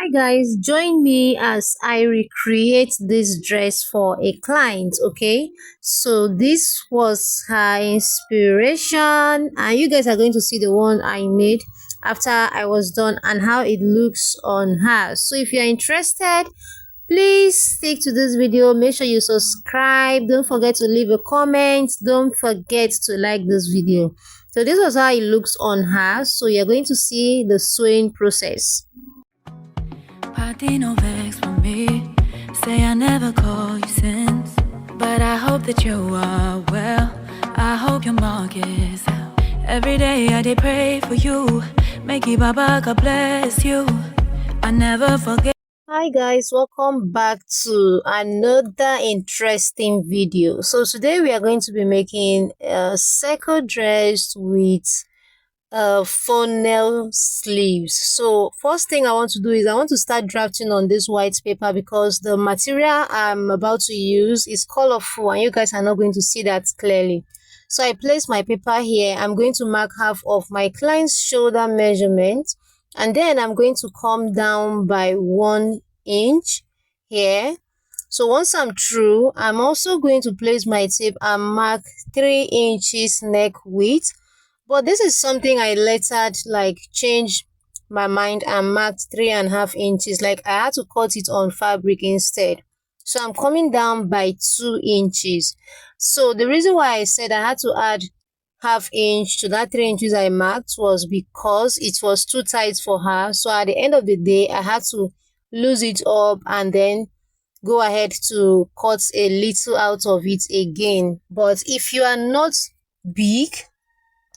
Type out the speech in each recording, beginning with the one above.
Hi guys, join me as I recreate this dress for a client, okay? So this was her inspiration and you guys are going to see the one I made after I was done and how it looks on her. So if you're interested, please stick to this video. Make sure you subscribe. Don't forget to leave a comment. Don't forget to like this video. So this was how it looks on her. So you're going to see the sewing process. Party no vex for me. Say I never call you since, but I hope that you are well. I hope your mark is out. Every day I did pray for you. Make you Baba, God bless you. I never forget. Hi guys, welcome back to another interesting video. So today we are going to be making a circle dress with funnel sleeves. So first thing I want to do is I want to start drafting on this white paper because the material I'm about to use is colorful and you guys are not going to see that clearly. So I place my paper here. I'm going to mark half of my client's shoulder measurement and then I'm going to come down by 1 inch here. So once I'm through, I'm also going to place my tape and mark 3 inches neck width. But this is something I later change my mind and marked 3.5 inches. Like I had to cut it on fabric instead. So I'm coming down by 2 inches. So the reason why I said I had to add half inch to that 3 inches I marked was because it was too tight for her. So at the end of the day, I had to lose it up and then go ahead to cut a little out of it again. But if you are not big,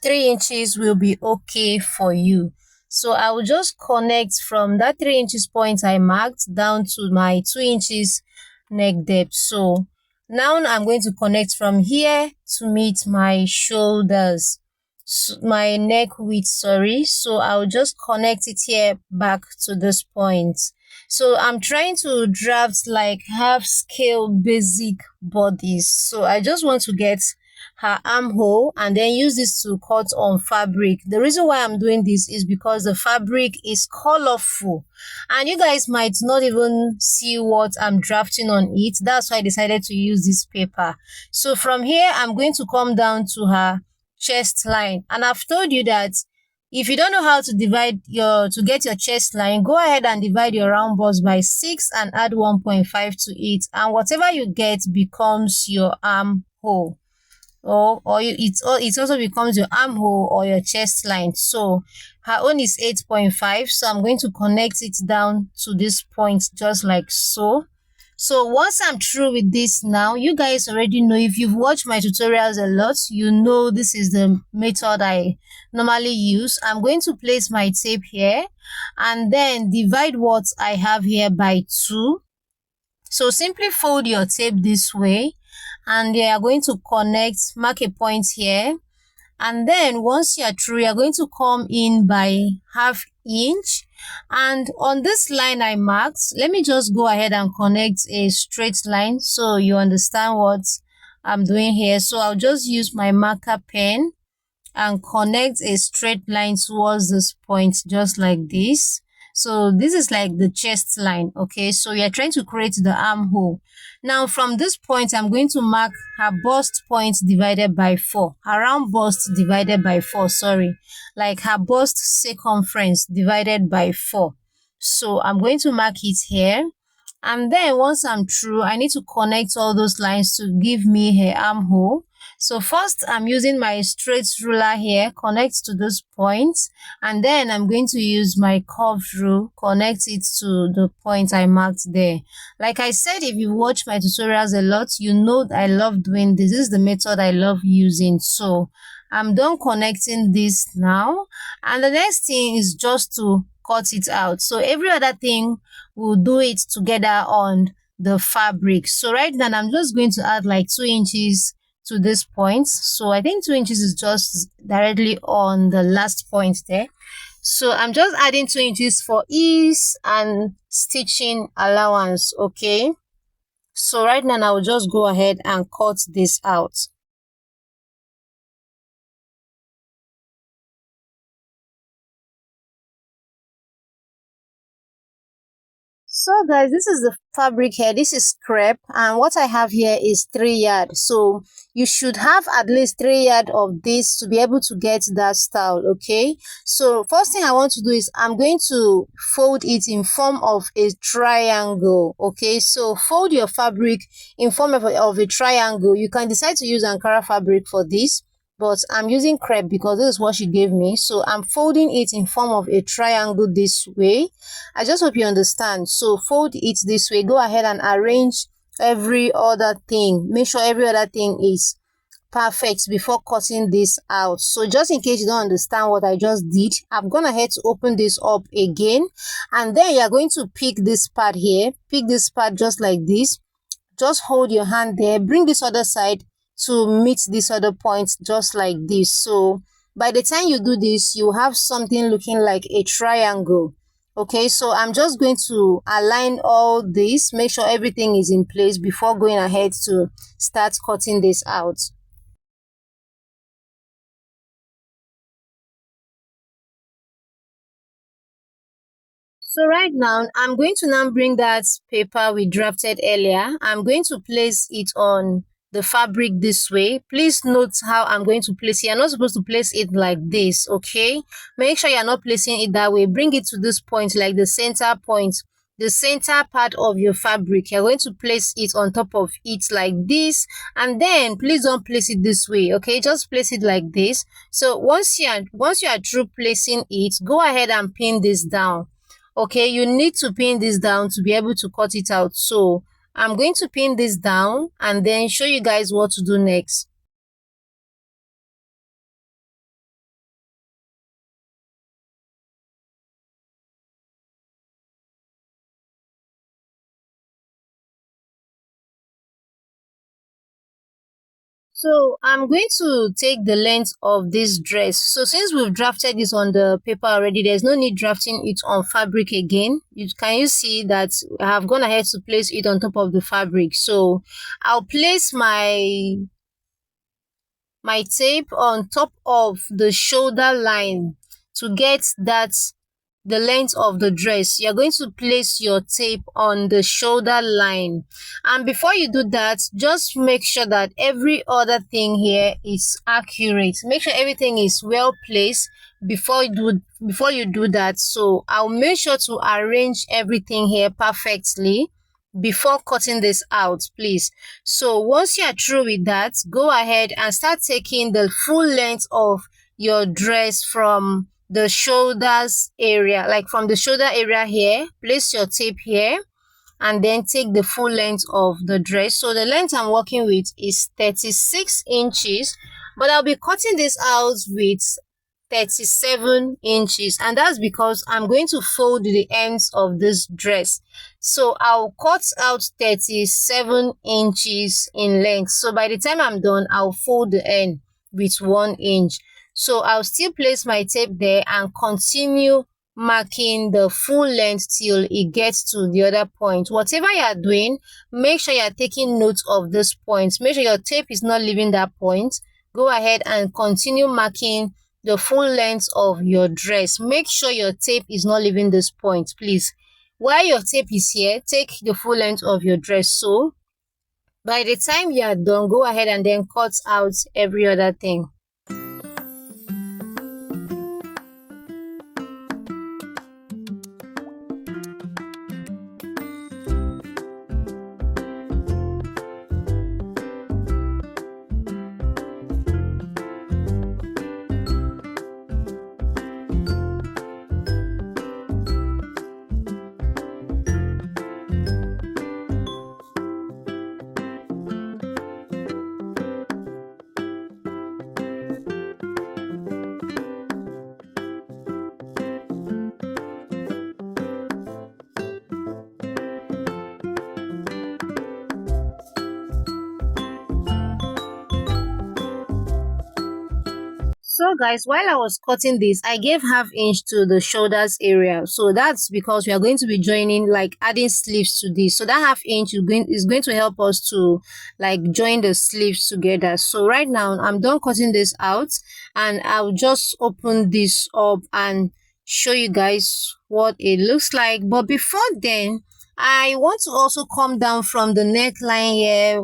3 inches will be okay for you. So I will just connect from that 3 inches point I marked down to my 2 inches neck depth. So now I'm going to connect from here to meet my shoulders, my neck width, sorry. So I'll just connect it here back to this point. So I'm trying to draft like half scale basic bodies. So I just want to get her armhole and then use this to cut on fabric. The reason why I'm doing this is because the fabric is colorful and you guys might not even see what I'm drafting on it. That's why I decided to use this paper. So from here, I'm going to come down to her chest line, and I've told you that if you don't know how to get your chest line, go ahead and divide your round bust by 6 and add 1.5 to it, and whatever you get becomes your armhole. It also becomes your armhole or your chest line. So her own is 8.5, so I'm going to connect it down to this point just like so. So once I'm through with this now, you guys already know, if you've watched my tutorials a lot, you know this is the method I normally use. I'm going to place my tape here and then divide what I have here by 2. So simply fold your tape this way and you are going to connect, mark a point here, and then once you are through, you are going to come in by half inch, and on this line I marked, let me just go ahead and connect a straight line so you understand what I'm doing here. So I'll just use my marker pen and connect a straight line towards this point just like this. So this is like the chest line, okay? So you're trying to create the armhole. Now from this point, I'm going to mark her bust point divided by 4. Her round bust divided by 4, sorry. Like her bust circumference divided by 4. So I'm going to mark it here. And then once I'm through, I need to connect all those lines to give me her armhole. So first, I'm using my straight ruler here, connect to this point, and then I'm going to use my curved rule, connect it to the point I marked there. Like I said, if you watch my tutorials a lot, you know that I love doing this. This is the method I love using. So I'm done connecting this now, and the next thing is just to cut it out. So every other thing, we'll do it together on the fabric. So right now, I'm just going to add like 2 inches to this point. So I think 2 inches is just directly on the last point there. So I'm just adding 2 inches for ease and stitching allowance, okay? So right now I will just go ahead and cut this out. So guys, this is the fabric here. This is crepe, and what I have here is 3 yard. So you should have at least 3 yard of this to be able to get that style. Okay, so first thing I want to do is I'm going to fold it in form of a triangle. Okay, so fold your fabric in form of a triangle. You can decide to use Ankara fabric for this, but I'm using crepe because this is what she gave me. So I'm folding it in form of a triangle this way. I just hope you understand. So fold it this way. Go ahead and arrange every other thing. Make sure every other thing is perfect before cutting this out. So just in case you don't understand what I just did, I'm gonna head to open this up again, and then you're going to pick this part here. Pick this part just like this. Just hold your hand there, bring this other side to meet this other point just like this. So by the time you do this, you have something looking like a triangle. Okay, so I'm just going to align all this, make sure everything is in place before going ahead to start cutting this out. So right now, I'm going to now bring that paper we drafted earlier. I'm going to place it on the fabric this way. Please note how I'm going to place it. You're not supposed to place it like this, okay? Make sure you're not placing it that way. Bring it to this point, like the center point, the center part of your fabric. You're going to place it on top of it like this, and then please don't place it this way, okay? Just place it like this. So once you are through placing it, go ahead and pin this down. Okay, you need to pin this down to be able to cut it out. So I'm going to pin this down and then show you guys what to do next. So I'm going to take the length of this dress. So since we've drafted this on the paper already, there's no need drafting it on fabric again. Can you see that I have gone ahead to place it on top of the fabric? So I'll place my tape on top of the shoulder line to get that the length of the dress. You're going to place your tape on the shoulder line, and before you do that, just make sure that every other thing here is accurate. Make sure everything is well placed before you do that. So I'll make sure to arrange everything here perfectly before cutting this out, please. So once you are through with that, go ahead and start taking the full length of your dress from the shoulders area, like from the shoulder area here. Place your tape here and then take the full length of the dress. So the length I'm working with is 36 inches, but I'll be cutting this out with 37 inches, and that's because I'm going to fold the ends of this dress. So I'll cut out 37 inches in length. So by the time I'm done, I'll fold the end with 1 inch. So I'll still place my tape there and continue marking the full length till it gets to the other point. Whatever you are doing, make sure you are taking note of this point. Make sure your tape is not leaving that point. Go ahead and continue marking the full length of your dress. Make sure your tape is not leaving this point, please. While your tape is here, take the full length of your dress. So by the time you are done, go ahead and then cut out every other thing. So guys, while I was cutting this, I gave half inch to the shoulders area. So that's because we are going to be joining, like adding sleeves to this. So that half inch is going to help us to like join the sleeves together. So right now I'm done cutting this out, and I'll just open this up and show you guys what it looks like. But before then, I want to also come down from the neckline here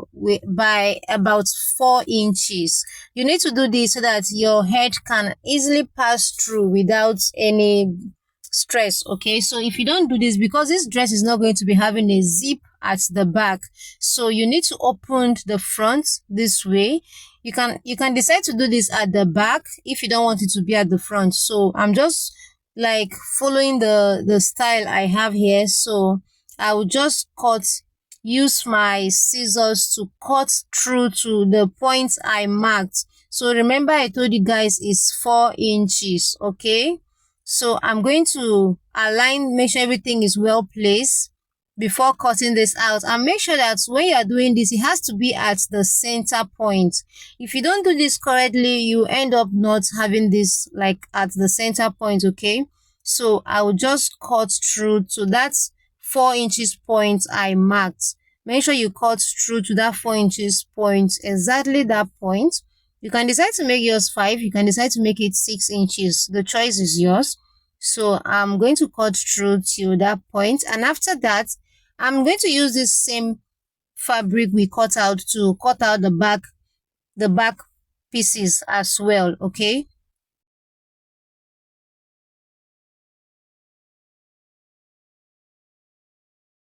by about 4 inches. You need to do this so that your head can easily pass through without any stress. Okay, so if you don't do this, because this dress is not going to be having a zip at the back, so you need to open the front this way. You can decide to do this at the back if you don't want it to be at the front. So I'm just like following the style I have here. So I will just use my scissors to cut through to the points I marked. So remember I told you guys it's 4 inches. Okay, so I'm going to align, make sure everything is well placed before cutting this out, and make sure that when you are doing this, it has to be at the center point. If you don't do this correctly, you end up not having this like at the center point. Okay, so I will just cut through to that 4 inches point I marked. Make sure you cut through to that 4 inches point, exactly that point. You can decide to make yours 5, you can decide to make it 6 inches. The choice is yours. So I'm going to cut through to that point, and after that, I'm going to use this same fabric we cut out to cut out the back pieces as well. Okay,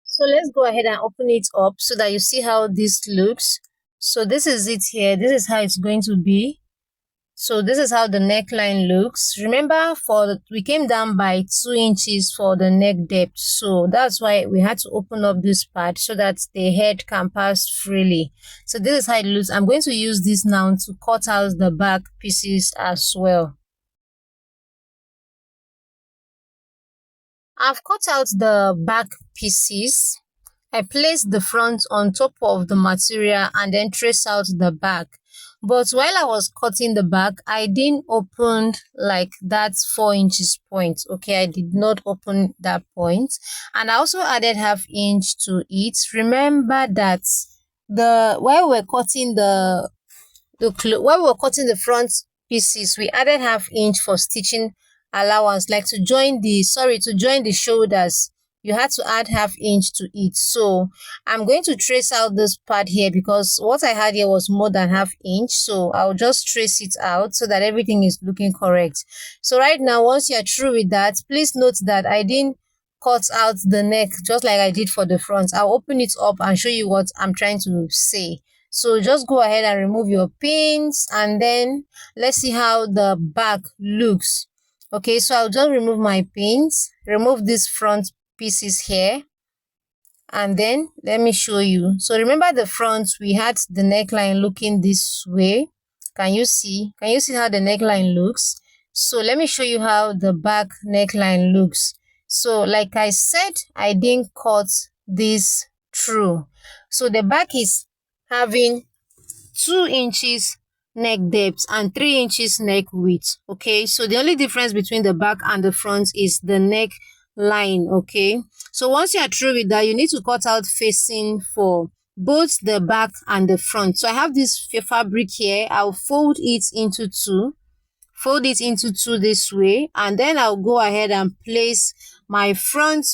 so let's go ahead and open it up so that you see how this looks. So this is it here. This is how it's going to be. So this is how the neckline looks. Remember, we came down by 2 inches for the neck depth. So that's why we had to open up this part so that the head can pass freely. So this is how it looks. I'm going to use this now to cut out the back pieces as well. I've cut out the back pieces. I placed the front on top of the material and then trace out the back. But while I was cutting the back, I didn't open like that 4 inches point. Okay, I did not open that point. And I also added half inch to it. Remember that while we're cutting while we were cutting the front pieces, we added half inch for stitching allowance, like to join the shoulders. You had to add half inch to it. So I'm going to trace out this part here because what I had here was more than half inch. So I'll just trace it out so that everything is looking correct. So right now, once you're through with that, please note that I didn't cut out the neck just like I did for the front. I'll open it up and show you what I'm trying to say. So just go ahead and remove your pins, and then let's see how the back looks. Okay, so I'll just remove my pins, remove these front pieces here, and then let me show you. So remember the front, we had the neckline looking this way. Can you see how the neckline looks? So let me show you how the back neckline looks. So like I said, I didn't cut this through. So the back is having 2 inches neck depth and 3 inches neck width. Okay, so the only difference between the back and the front is the neck line. Okay, so once you are through with that, you need to cut out facing for both the back and the front. So I have this fabric here. I'll fold it into two this way, and then I'll go ahead and place my front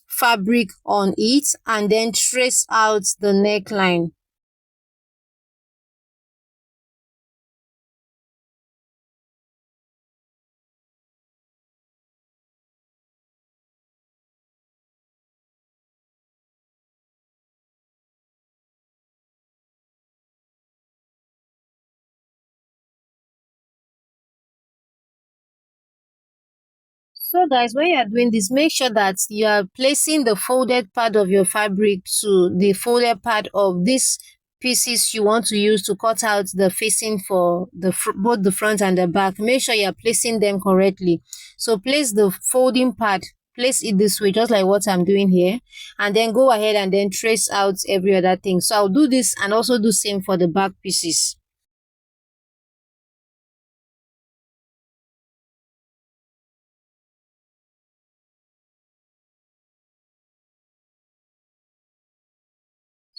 fabric on it and then trace out the neckline. So guys, when you are doing this, make sure that you are placing the folded part of your fabric to the folded part of these pieces you want to use to cut out the facing for both the front and the back. Make sure you are placing them correctly. So place the folding part, place it this way, just like what I'm doing here, and then go ahead and then trace out every other thing. So I'll do this and also do same for the back pieces.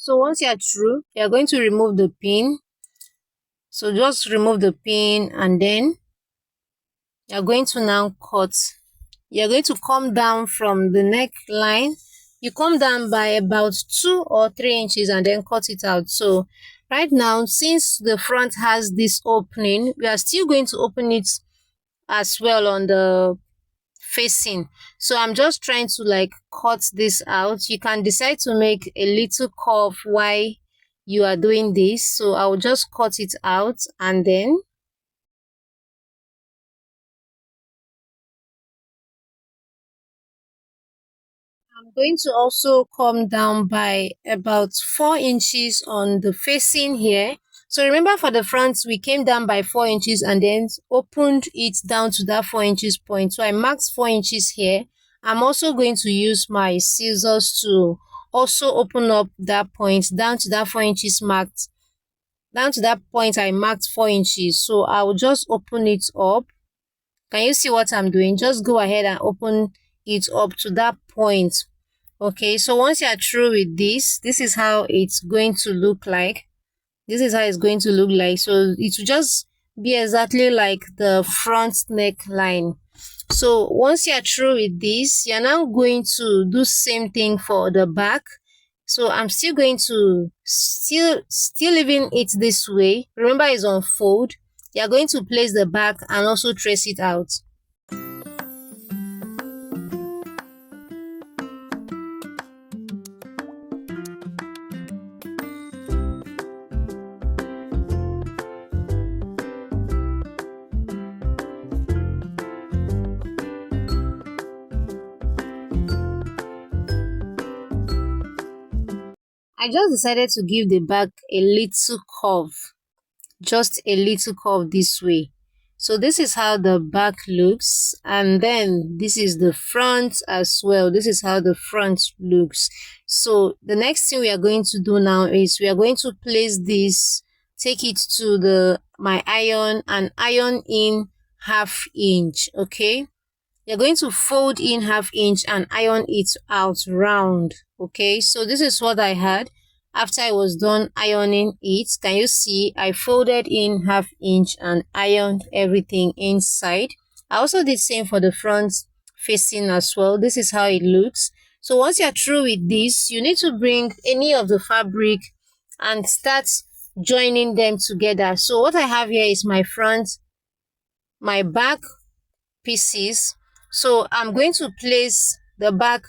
So once you are through, you are going to remove the pin. So just remove the pin, and then you're going to now cut. You're going to come down from the neckline you come down by about 2 or 3 inches and then cut it out. So right now, since the front has this opening, we are still going to open it as well on the facing. So I'm just trying to like cut this out. You can decide to make a little curve while you are doing this. So I'll just cut it out, and then I'm going to also come down by about 4 inches on the facing here. So remember, for the front, we came down by 4 inches and then opened it down to that 4 inches point. So I marked 4 inches here. I'm also going to use my scissors to also open up that point down to that 4 inches marked. Down to that point, I marked 4 inches. So I will just open it up. Can you see what I'm doing? Just go ahead and open it up to that point. Okay, so once you're through with this is how it's going to look like. This is how it's going to look like. So it will just be exactly like the front neckline. So once you're through with this, you're now going to do same thing for the back. So I'm still going to still leaving it this way. Remember, it's on fold. You're going to place the back and also trace it out. I just decided to give the back a little curve, just a little curve this way. So this is how the back looks, and then this is the front as well. This is how the front looks. So the next thing we are going to do now is we are going to place this, take it to my iron and iron in 1/2 inch. Okay, you're going to fold in 1/2 inch and iron it out round. Okay, so this is what I had after I was done ironing it. Can you see I folded in 1/2 inch and ironed everything inside? I also did same for the front facing as well. This is how it looks. So once you're through with this, you need to bring any of the fabric and start joining them together. So what I have here is my front, my back pieces. So I'm going to place the back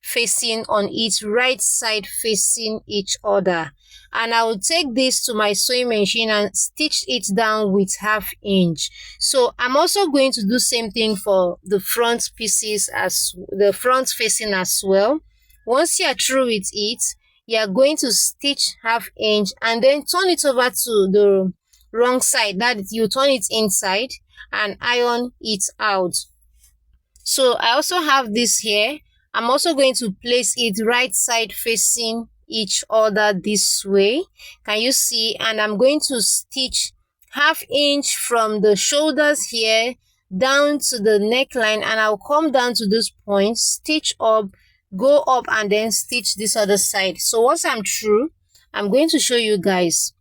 facing on each right side facing each other, and I will take this to my sewing machine and stitch it down with 1/2 inch. So I'm also going to do same thing for the front pieces, as the front facing as well. Once you're through with it, you're going to stitch 1/2 inch and then turn it over to the wrong side, that you turn it inside and iron it out. So I also have this here. I'm also going to place it right side facing each other this way. Can you see? And I'm going to stitch 1/2 inch from the shoulders here down to the neckline, and I'll come down to this point, stitch up, go up, and then stitch this other side. So once I'm through, I'm going to show you guys.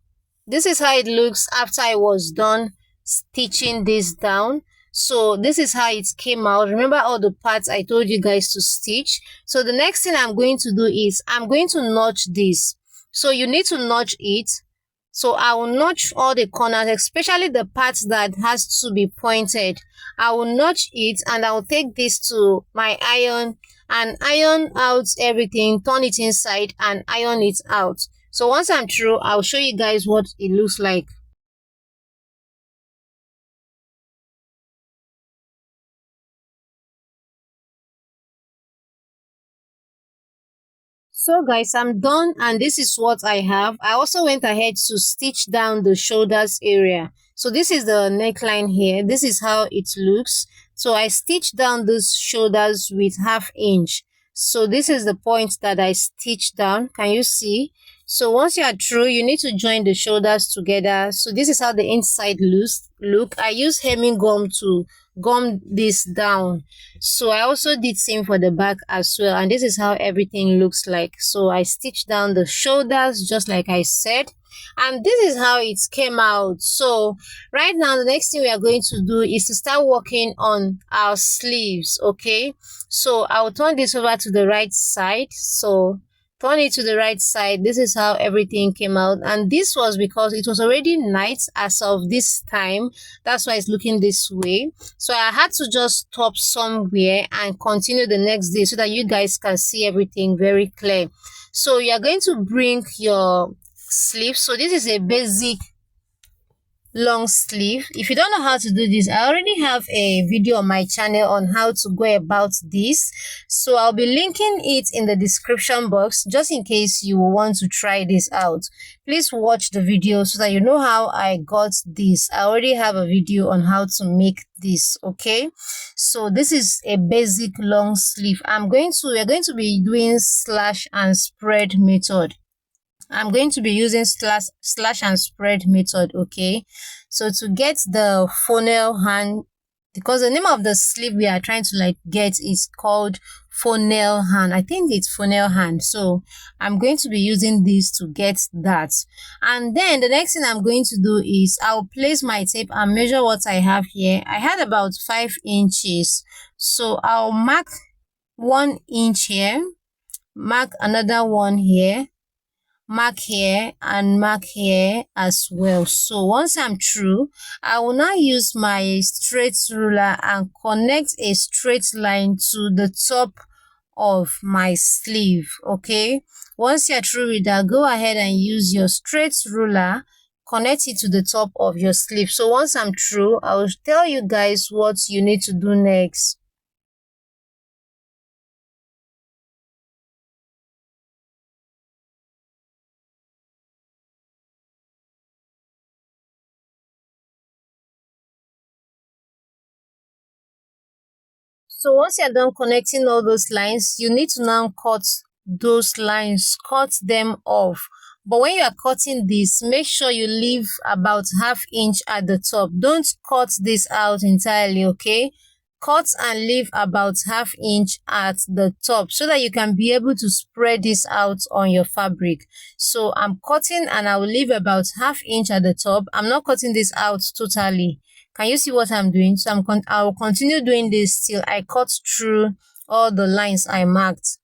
This is how it looks after I was done stitching this down. So this is how it came out. Remember all the parts I told you guys to stitch? So the next thing I'm going to do is I'm going to notch this. So you need to notch it. So I will notch all the corners, especially the parts that has to be pointed. I will notch it and I will take this to my iron and iron out everything, turn it inside and iron it out. So once I'm through, I'll show you guys what it looks like. So guys, I'm done and this is what I have. I also went ahead to stitch down the shoulders area. So this is the neckline here. This is how it looks. So I stitched down those shoulders with 1/2 inch. So this is the point that I stitched down. Can you see? So once you are through, you need to join the shoulders together. So this is how the inside look. I use hemming gum to gum this down. So I also did same for the back as well, and this is how everything looks like. So I stitched down the shoulders just like I said. And this is how it came out. So right now the next thing we are going to do is to start working on our sleeves. Okay, so I'll turn this over to the right side. So turn it to the right side. This is how everything came out, and this was because it was already night as of this time. That's why it's looking this way. So I had to just stop somewhere and continue the next day so that you guys can see everything very clear. So you're going to bring your sleeve. So this is a basic long sleeve. If you don't know how to do this, I already have a video on my channel on how to go about this, so I'll be linking it in the description box just in case you want to try this out. Please watch the video so that you know how I got this. I already have a video on how to make this. Okay, so this is a basic long sleeve. We're going to be doing slash and spread method. I'm going to be using slash and spread method. Okay, so to get the funnel hand, because the name of the sleeve we are trying to get is called funnel hand. I think it's funnel hand. So I'm going to be using this to get that. And then the next thing I'm going to do is I'll place my tape and measure what I have here. I had about 5 inches. So I'll mark 1 inch here, mark another one here, mark here, and mark here as well. So once I'm through, I will now use my straight ruler and connect a straight line to the top of my sleeve. Okay, once you're through with that, go ahead and use your straight ruler, connect it to the top of your sleeve. So once I'm through, I will tell you guys what you need to do next. So once you're done connecting all those lines, you need to now cut those lines, cut them off. But when you are cutting this, make sure you leave about ½ inch at the top. Don't cut this out entirely, okay? Cut and leave about ½ inch at the top so that you can be able to spread this out on your fabric. So I'm cutting and I will leave about ½ inch at the top. I'm not cutting this out totally. Can you see what I'm doing? So I will continue doing this till I cut through all the lines I marked.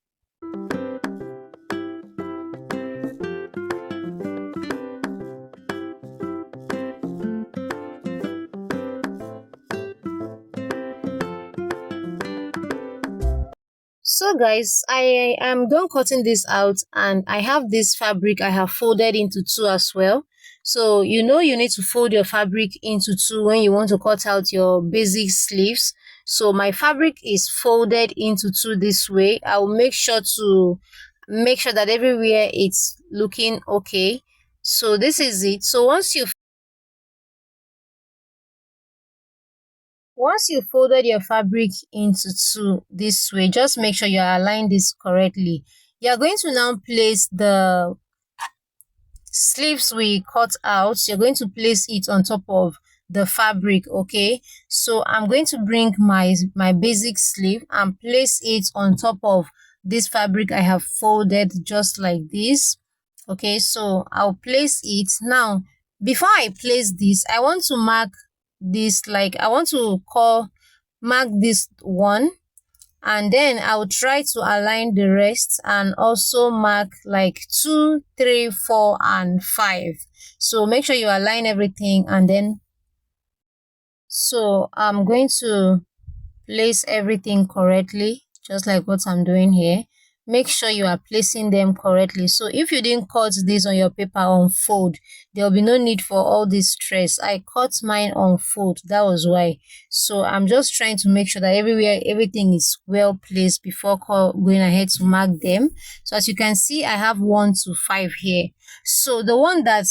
So guys, I am done cutting this out, and I have this fabric I have folded into two as well. So you know you need to fold your fabric into two when you want to cut out your basic sleeves. So my fabric is folded into two this way. I will make sure that everywhere it's looking okay. So this is it. So once you folded your fabric into two this way, just make sure you align this correctly. You are going to now place the sleeves we cut out. You're going to place it on top of the fabric. Okay, so I'm going to bring my basic sleeve and place it on top of this fabric I have folded just like this. Okay, so I'll place it now. Before I place this, I want to mark this, mark this one, and then I'll try to align the rest and also mark like 2, 3, 4, and 5. So make sure you align everything, and then so I'm going to place everything correctly just like what I'm doing here. Make sure you are placing them correctly. So if you didn't cut this on your paper on fold, there'll be no need for all this stress. I cut mine on fold, that was why. So I'm just trying to make sure that everything is well placed before going ahead to mark them. So as you can see, I have 1 to 5 here. So the one that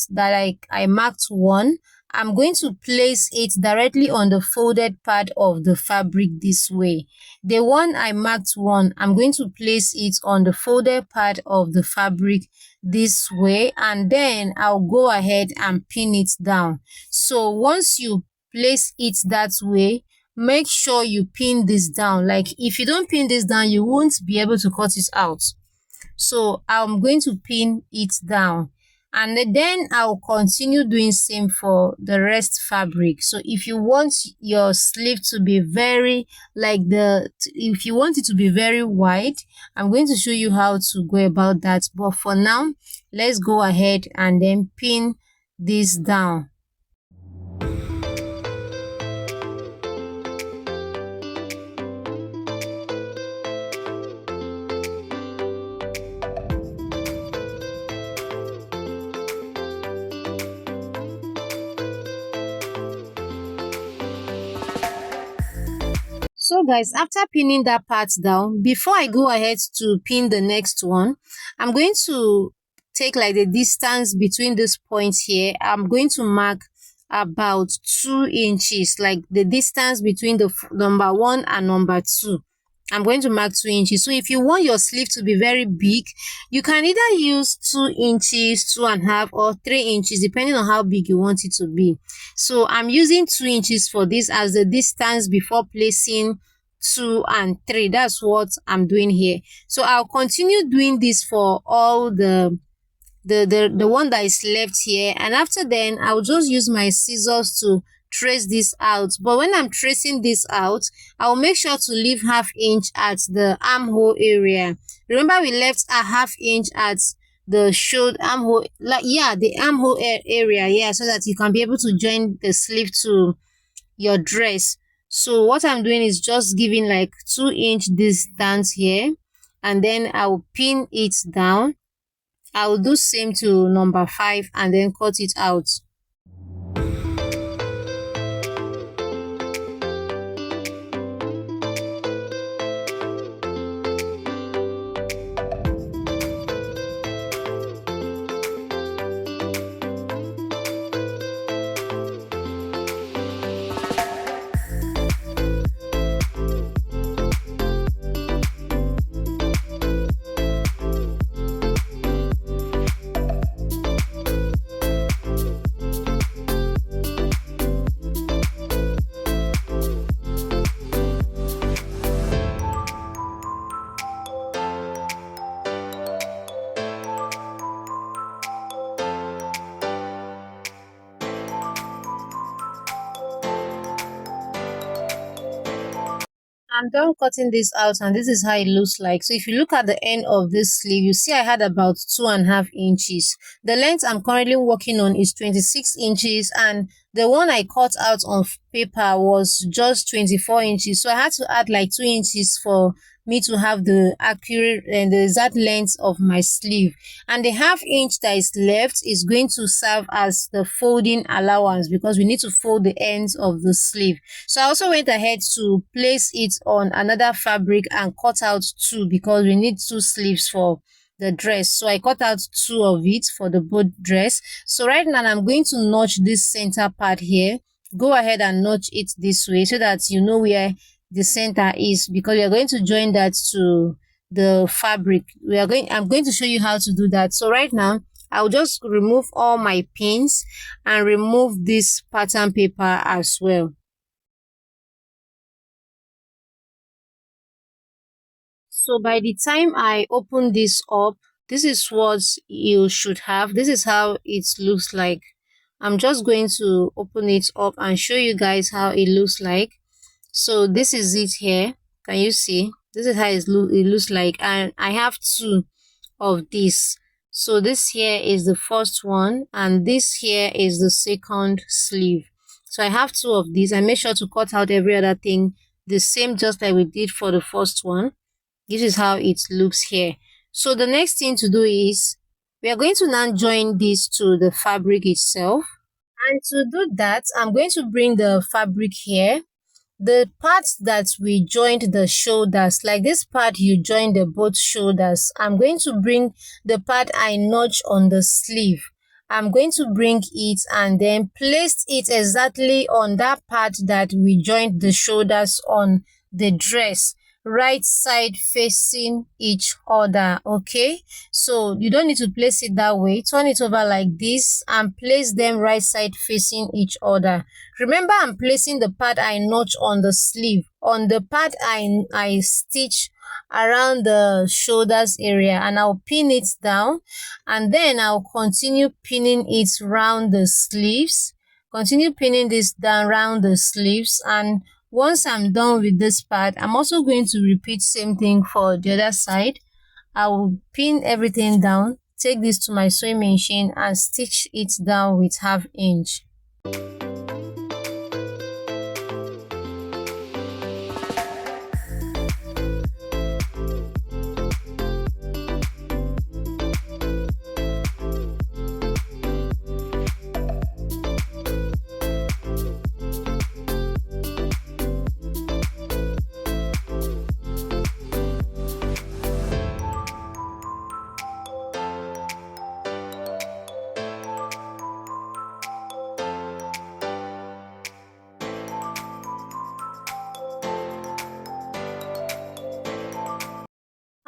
I marked 1, I'm going to place it directly on the folded part of the fabric this way. The one I marked 1, I'm going to place it on the folded part of the fabric this way, and then I'll go ahead and pin it down. So once you place it that way, make sure you pin this down. Like if you don't pin this down, you won't be able to cut it out. So I'm going to pin it down. And then I'll continue doing same for the rest fabric. So if you want your sleeve to be very if you want it to be very wide, I'm going to show you how to go about that. But for now, let's go ahead and then pin this down. So guys, after pinning that part down, before I go ahead to pin the next one, I'm going to take like the distance between this points here. I'm going to mark about 2 inches, like the distance between the number 1 and number 2. I'm going to mark 2 inches. So if you want your sleeve to be very big, you can either use 2 inches, 2.5, or 3 inches, depending on how big you want it to be. So I'm using 2 inches for this as the distance before placing 2 and 3. That's what I'm doing here. So I'll continue doing this for all the one that is left here, and after then I'll just use my scissors to trace this out. But when I'm tracing this out, I'll make sure to leave ½ inch at the armhole area. Remember, we left a ½ inch at the shoulder armhole, the armhole area, so that you can be able to join the sleeve to your dress. So what I'm doing is just giving like 2 inch distance here, and then I'll pin it down. I'll do same to number 5 and then cut it out. I'm done cutting this out, and this is how it looks like. So if you look at the end of this sleeve, you see I had about 2.5 inches. The length I'm currently working on is 26 inches, and the one I cut out on paper was just 24 inches. So I had to add like 2 inches for me to have the accurate and the exact length of my sleeve. And the ½ inch that is left is going to serve as the folding allowance, because we need to fold the ends of the sleeve. So I also went ahead to place it on another fabric and cut out 2, because we need 2 sleeves for the dress. So I cut out 2 of it for the both dress. So right now I'm going to notch this center part here. Go ahead and notch it this way so that you know where the center is, because we are going to join that to the fabric. I'm going to show you how to do that. So right now I'll just remove all my pins and remove this pattern paper as well. So by the time I open this up, this is what you should have. This is how it looks like. I'm just going to open it up and show you guys how it looks like. So this is it here. Can you see? This is how it looks like, and I have 2 of this. So this here is the first one, and this here is the second sleeve. So I have 2 of these. I make sure to cut out every other thing the same, just like we did for the first one. This is how it looks here. So the next thing to do is we are going to now join this to the fabric itself. And to do that, I'm going to bring the fabric here. The parts that we joined the shoulders, like this part you join the both shoulders, I'm going to bring the part I notch on the sleeve. I'm going to bring it and then place it exactly on that part that we joined the shoulders on the dress. right side facing each other. Okay, so you don't need to place it that way. Turn it over like this and place them right side facing each other. Remember, I'm placing the part I notch on the sleeve, on the part I stitch around the shoulders area, and I'll pin it down, and then I'll continue pinning it round the sleeves. Continue pinning this down round the sleeves, and once I'm done with this part, I'm also going to repeat same thing for the other side. I will pin everything down, take this to my sewing machine and stitch it down with 1/2 inch.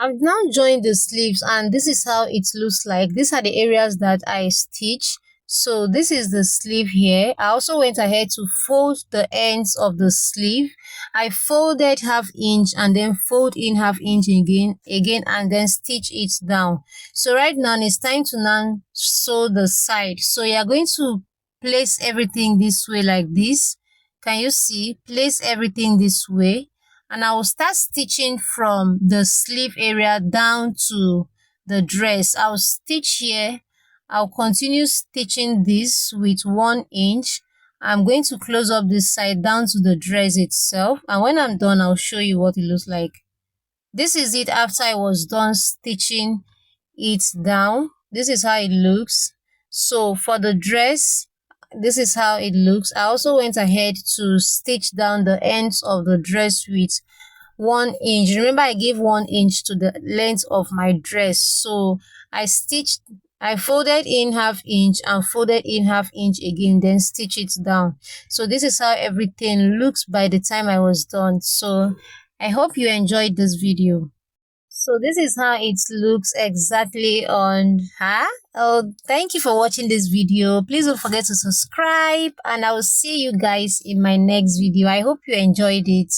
I've now joined the sleeves, and this is how it looks like. These are the areas that I stitch. So this is the sleeve here. I also went ahead to fold the ends of the sleeve. I folded 1/2 inch and then fold in 1/2 inch again and then stitch it down. So right now it's time to now sew the side. So you're going to place everything this way like this. Can you see? Place everything this way, and I will start stitching from the sleeve area down to the dress. I'll stitch here. I'll continue stitching this with 1 inch. I'm going to close up this side down to the dress itself, and when I'm done, I'll show you what it looks like. This is it after I was done stitching it down. This is how it looks. So for the dress, this is how it looks. I also went ahead to stitch down the ends of the dress with 1 inch. Remember, I gave 1 inch to the length of my dress. So I folded in 1/2 inch and folded in 1/2 inch again, then stitch it down. So this is how everything looks by the time I was done. So I hope you enjoyed this video. So this is how it looks exactly on her. Oh, thank you for watching this video. Please don't forget to subscribe, and I will see you guys in my next video. I hope you enjoyed it.